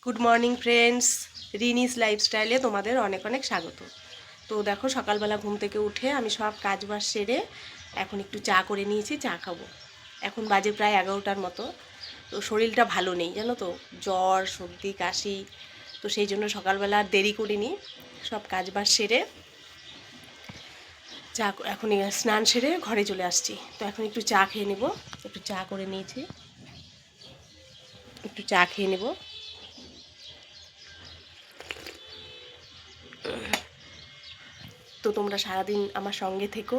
Good morning friends, Rini's লাইফস্টাইলে তোমাদের অনেক অনেক স্বাগত। তো দেখো, সকালবেলা ঘুম থেকে উঠে আমি সব কাজ বাজ সেরে এখন একটু চা করে নিয়েছি, চা খাবো। এখন বাজে প্রায় 11টার মতো। তো শরীরটা ভালো নেই জানো তো, জ্বর সর্দি কাশি। তো সেই জন্য সকালবেলা আর দেরি করিনি, সব কাজ বাজ সেরে চা এখন স্নান সেরে ঘরে চলে আসছি। তো এখন একটু চা খেয়ে নেব। একটু চা করে নিয়েছি, একটু চা খেয়ে নেব। তো তোমরা সারাদিন আমার সঙ্গে থেকো,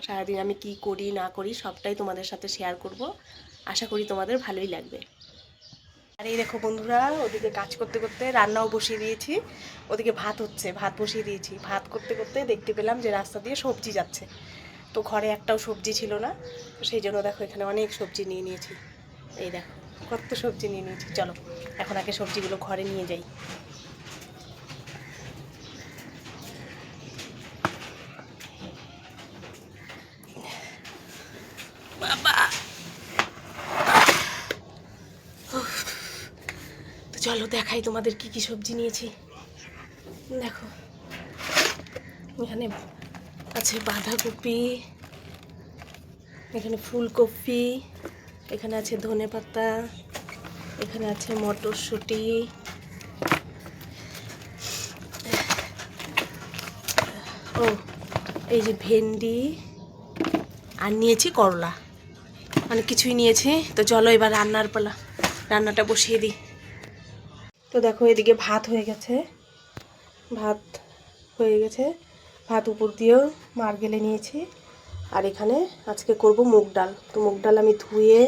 সারাদিন আমি কি করি না করি সবটাই তোমাদের সাথে শেয়ার করব। আশা করি তোমাদের ভালোই লাগবে। আর এই দেখো বন্ধুরা, ওদিকে কাজ করতে করতে রান্নাও বসিয়ে দিয়েছি। ওদিকে ভাত হচ্ছে, ভাত বসিয়ে দিয়েছি। ভাত করতে করতে দেখতে পেলাম যে রাস্তা দিয়ে সবজি যাচ্ছে। তো ঘরে একটাও সবজি ছিল না, তো সেই জন্য দেখো এখানে অনেক সবজি নিয়ে নিয়েছি। এই দেখো কত সবজি নিয়ে নিয়েছি। চলো এখন আগে সবজিগুলো ঘরে নিয়ে যাই। বাবা, তো চলো দেখাই তোমাদের কি কি সবজি নিয়েছি। দেখো এখানে আছে বাঁধাকপি, এখানে ফুলকপি, এখানে আছে ধনেপাতা, এখানে আছে মটরশুঁটি, ও এই যে ভেন্ডি, আর নিয়েছি করলা। অনেক কিছুই নিয়েছি। তো চলো এবার রান্নার পালা, রান্নাটা বসিয়ে দিই। তো দেখো এদিকে ভাত হয়ে গেছে, ভাত হয়ে গেছে। ভাত উপর দিয়েও মার গেলে নিয়েছি। আর এখানে আজকে করব মুগ ডাল। তো মুগ ডাল আমি ধুয়ে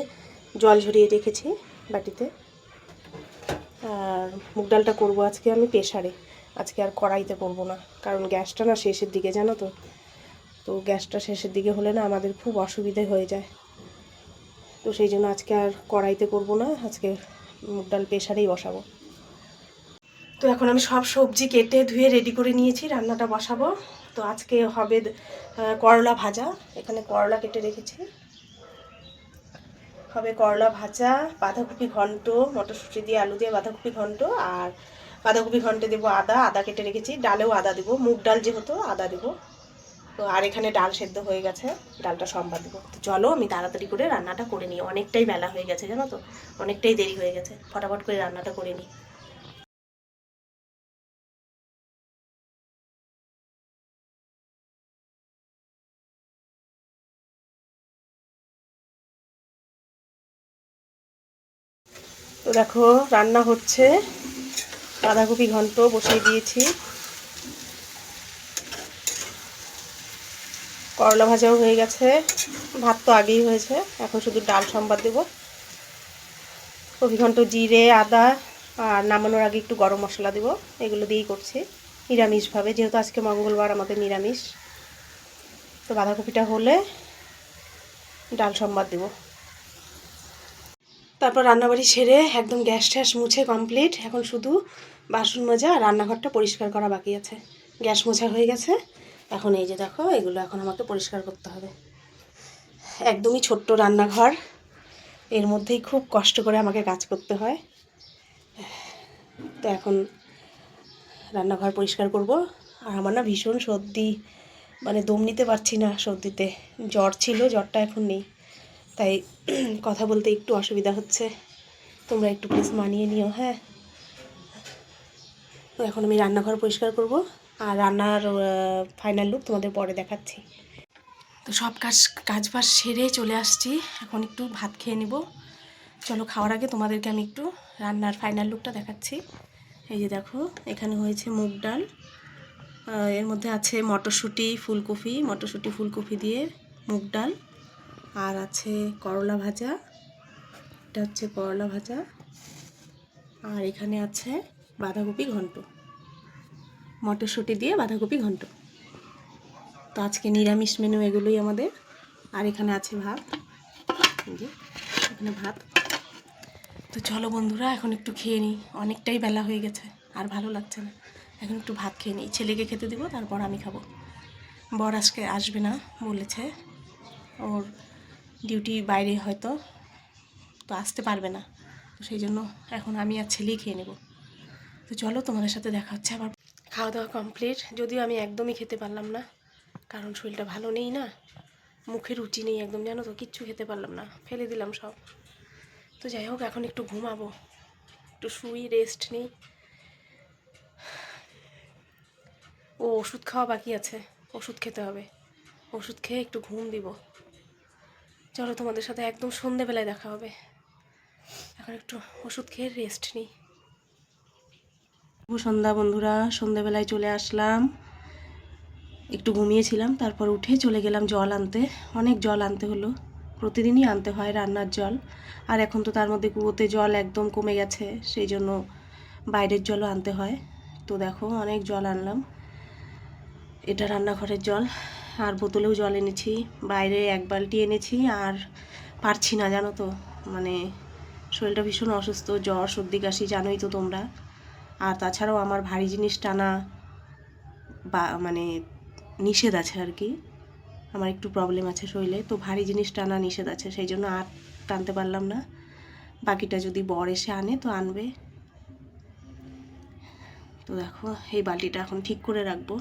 জল ঝরিয়ে রেখেছি বাটিতে। আর মুগ ডালটা করবো আজকে আমি প্রেসারে, আজকে আর কড়াইতে করব না, কারণ গ্যাসটা না শেষের দিকে জানো তো। তো গ্যাসটা শেষের দিকে হলে না আমাদের খুব অসুবিধে হয়ে যায়। তো সেই জন্য আজকে আর কড়াইতে করব না, আজকে মুগ ডাল প্রেসারেই বসাবো। তো এখন আমি সব সবজি কেটে ধুয়ে রেডি করে নিয়েছি, রান্নাটা বসাবো। তো আজকে হবে করলা ভাজা। এখানে করলা কেটে রেখেছি, হবে করলা ভাজা, বাঁধাকপি ঘন্ট, মটরশুঁটি দিয়ে আলু দিয়ে বাঁধাকপি ঘন্ট। আর বাঁধাকপি ঘন্টে দেবো আদা, আদা কেটে রেখেছি। ডালেও আদা দেবো, মুগ ডাল যেহেতু আদা দেবো। তো আর এখানে ডাল সেদ্ধ হয়ে গেছে, ডালটা সম্বাদ দেবো। তো চলো আমি তাড়াতাড়ি করে রান্নাটা করে নিই, অনেকটাই বেলা হয়ে গেছে জানো তো, অনেকটাই দেরি হয়ে গেছে। ফটাফট করে রান্নাটা করে নিই। তো দেখো রান্না হচ্ছে, বাঁধাকপি ঘন্ট বসিয়ে দিয়েছি, করলা ভাজাও হয়ে গেছে, ভাত তো আগেই হয়েছে। এখন শুধু ডাল সম্বাদ দেবো। কপি ঘন্ট জিরে আদা আর নামানোর আগে একটু গরম মশলা দেবো, এগুলো দিয়েই করছি নিরামিষভাবে, যেহেতু আজকে মঙ্গলবার আমাদের নিরামিষ। তো বাঁধাকপিটা হলে ডাল সম্বাদ দেবো। তারপর রান্নাবাড়ি সেরে একদম গ্যাস ট্যাস মুছে কমপ্লিট। এখন শুধু বাসন মাজা আর রান্নাঘরটা পরিষ্কার করা বাকি আছে। গ্যাস মোছা হয়ে গেছে। এখন এই যে দেখো এগুলো এখন আমাকে পরিষ্কার করতে হবে। একদমই ছোট্ট রান্নাঘর, এর মধ্যেই খুব কষ্ট করে আমাকে কাজ করতে হয়। তো এখন রান্নাঘর পরিষ্কার করব। আর আমার না ভীষণ সর্দি, মানে দম নিতে পারছি না সর্দিতে। জ্বর ছিল, জ্বরটা এখন নেই, তাই কথা বলতে একটু অসুবিধা হচ্ছে। তোমরা একটু প্লিজ মানিয়ে নিও, হ্যাঁ। তো এখন আমি রান্নাঘর পরিষ্কার করব, আর রান্নার ফাইনাল লুক তোমাদের পরে দেখাচ্ছি। তো সব কাজ বাজ সেরে চলে আসছি, এখন একটু ভাত খেয়ে নিব। চলো খাওয়ার আগে তোমাদেরকে আমি একটু রান্নার ফাইনাল লুকটা দেখাচ্ছি। এই যে দেখো এখানে হয়েছে মুগ ডাল, এর মধ্যে আছে মটরশুঁটি ফুলকপি, মটরশুঁটি ফুলকপি দিয়ে মুগ ডাল। আর আছে করলা ভাজা, এটা হচ্ছে করলা ভাজা। আর এখানে আছে বাঁধাকপি ঘন্ট, মটরশুঁটি দিয়ে বাঁধাকপি ঘন্ট। তো আজকে নিরামিষ মেনু এগুলোই আমাদের। আর এখানে আছে ভাত, এই যে এখানে ভাত। তো চলো বন্ধুরা এখন একটু খেয়ে নিই, অনেকটাই বেলা হয়ে গেছে, আর ভালো লাগছে না। এখন একটু ভাত খেয়ে নিই, ছেলেকে খেতে দেবো, তারপর আমি খাবো। বর আজকে আসবে না বলেছে, ওর ডিউটি বাইরে হয়তো, তো আসতে পারবে না। তো সেই জন্য এখন আমি আর ছেলেই খেয়ে নেব। তো চলো তোমাদের সাথে দেখা হচ্ছে আবার। খাওয়া দাওয়া কমপ্লিট, যদিও আমি একদমই খেতে পারলাম না, কারণ শরীরটা ভালো নেই না, মুখে রুচি নেই একদম, জানো তো, কিচ্ছু খেতে পারলাম না, ফেলে দিলাম সব। তো যাই হোক, এখন একটু ঘুমাবো, একটু শুই, রেস্ট নিই। ও ওষুধ খাওয়া বাকি আছে, ওষুধ খেতে হবে, ওষুধ খেয়ে একটু ঘুম দিব। চলো তোমাদের সাথে একদম সন্ধেবেলায় দেখা হবে, এখন একটু ওষুধ খেয়ে রেস্ট নিই। সন্ধ্যা বন্ধুরা, সন্ধেবেলায় চলে আসলাম, একটু ঘুমিয়েছিলাম, তারপর উঠে চলে গেলাম জল আনতে। অনেক জল আনতে হলো, প্রতিদিনই আনতে হয় রান্নার জল, আর এখন তো তার মধ্যে কুয়োতে জল একদম কমে গেছে, সেই জন্য বাইরের জলও আনতে হয়। তো দেখো অনেক জল আনলাম, এটা রান্নাঘরের জল, আর বোতলেও জল এনেছি, বাইরে 1 বালতি এনেছি। আর পারছি না, জানো তো, মানে শরীরটা ভীষণ অসুস্থ, জ্বর সর্দি কাশি জানোই তো তোমরা। আর তাছাড়াও আমার ভারী জিনিস টানা বা মানে নিষেধ আছে আর কি, আমার একটু প্রবলেম আছে শরীরে, তো ভারী জিনিস টানা নিষেধ আছে, সেই জন্য আর টানতে পারলাম না। বাকিটা যদি বর এসে আনে তো আনবে। তো দেখো এই বালতিটা এখন ঠিক করে রাখবো,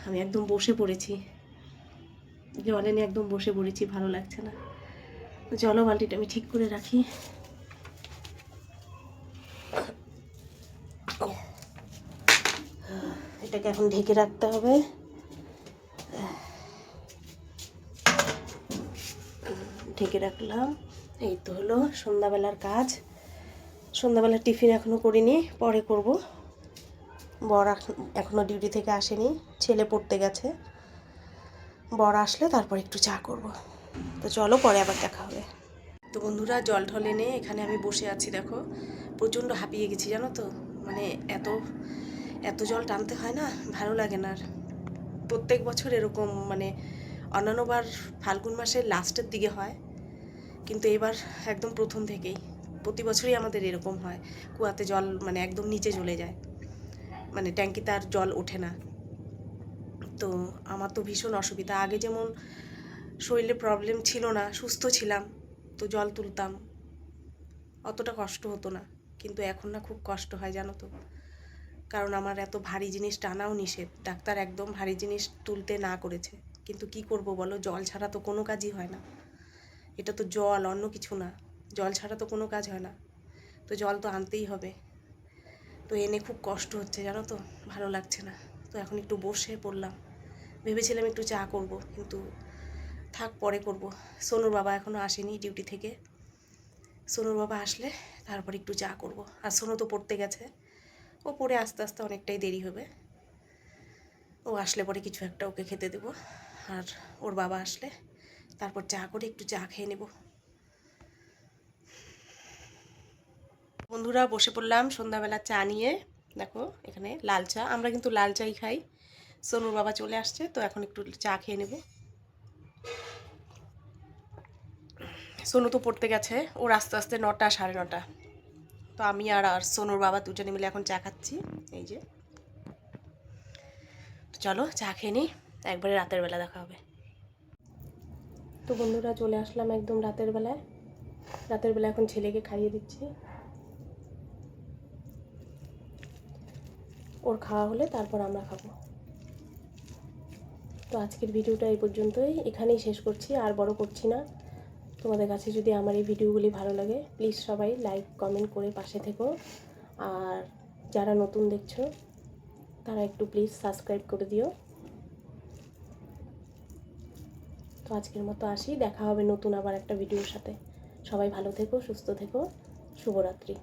আমি একদম বসে পড়েছি, জল এনে একদম বসে পড়েছি, ভালো লাগছে না। তো চলো বালতিটা আমি ঠিক করে রাখি। এটাকে এখন ঢেকে রাখতে হবে। ঢেকে রাখলাম, এই তো হলো সন্ধ্যাবেলার কাজ। সন্ধ্যাবেলার টিফিন এখনও করিনি, পরে করব। বর এখনও ডিউটি থেকে আসেনি, ছেলে পড়তে গেছে, বর আসলে তারপর একটু চা করব। তো চলো পরে আবার দেখা হবে। তো বন্ধুরা, জল ঢল এনে এখানে আমি বসে আছি, দেখো প্রচণ্ড হাঁপিয়ে গেছি, জানো তো, মানে এত এত জল টানতে হয় না, ভালো লাগে না। আর প্রত্যেক বছর এরকম, মানে অন্যান্যবার ফাল্গুন মাসের লাস্টের দিকে হয়, কিন্তু এবার একদম প্রথম থেকেই, প্রতি বছরই আমাদের এরকম হয়, কুয়াতে জল মানে একদম নিচে চলে যায়, মানে ট্যাঙ্কিতে আর জল ওঠে না। তো আমার তো ভীষণ অসুবিধা, আগে যেমন শরীরে প্রবলেম ছিল না, সুস্থ ছিলাম, তো জল তুলতাম, অতটা কষ্ট হতো না, কিন্তু এখন না খুব কষ্ট হয়, জানো তো, কারণ আমার এত ভারী জিনিস টানাও নিষেধ, ডাক্তার একদম ভারী জিনিস তুলতে না করেছে, কিন্তু কি করব বলো, জল ছাড়া তো কোনো কাজই হয় না, এটা তো জল, অন্য কিছু না, জল ছাড়া তো কোনো কাজ হয় না, তো জল তো আনতেই হবে। তো এনে খুব কষ্ট হচ্ছে, জানো তো, ভালো লাগছে না। তো এখন একটু বসে পড়লাম, ভেবেছিলাম একটু চা করব, কিন্তু থাক পরে করব। সোনুর বাবা এখনও আসেনি ডিউটি থেকে, সোনুর বাবা আসলে তারপর একটু চা করব। আর সোনু তো পড়তে গেছে, ও পড়ে আস্তে আস্তে অনেকটাই দেরি হবে, ও আসলে পরে কিছু একটা ওকে খেতে দেব, আর ওর বাবা আসলে তারপর চা করে একটু চা খেয়ে নেব। বন্ধুরা, বসে পড়লাম সন্ধ্যাবেলা চা নিয়ে, দেখো এখানে লাল চা, আমরা কিন্তু লাল চাই খাই। সোনুর বাবা চলে আসছে, তো এখন একটু চা খেয়ে নেব। সোনু তো পড়তে গেছে, ওর আস্তে আস্তে 9টা 9:30, তো আমি আর সোনুর বাবা দুজনে মিলে এখন চা খাচ্ছি, এই যে। তো চলো চা খেয়ে নিই, একবারে রাতের বেলা দেখা হবে। তো বন্ধুরা, চলে আসলাম একদম রাতের বেলায়, রাতের বেলা এখন ছেলেকে খাইয়ে দিচ্ছি, ওর খাওয়া হলে তারপর আমরা খাবো। তো আজকের ভিডিওটা এই পর্যন্তই, এখানেই শেষ করছি, আর বড় করছি না। তোমাদের কাছে যদি আমার এই ভিডিওগুলি ভালো লাগে, প্লিজ সবাই লাইক কমেন্ট করে পাশে থেকো, আর যারা নতুন দেখছো তারা একটু প্লিজ সাবস্ক্রাইব করে দিও। তো আজকের মতো আসি, দেখা হবে নতুন আবার একটা ভিডিওর সাথে। সবাই ভালো থেকো, সুস্থ থেকো, শুভরাত্রি।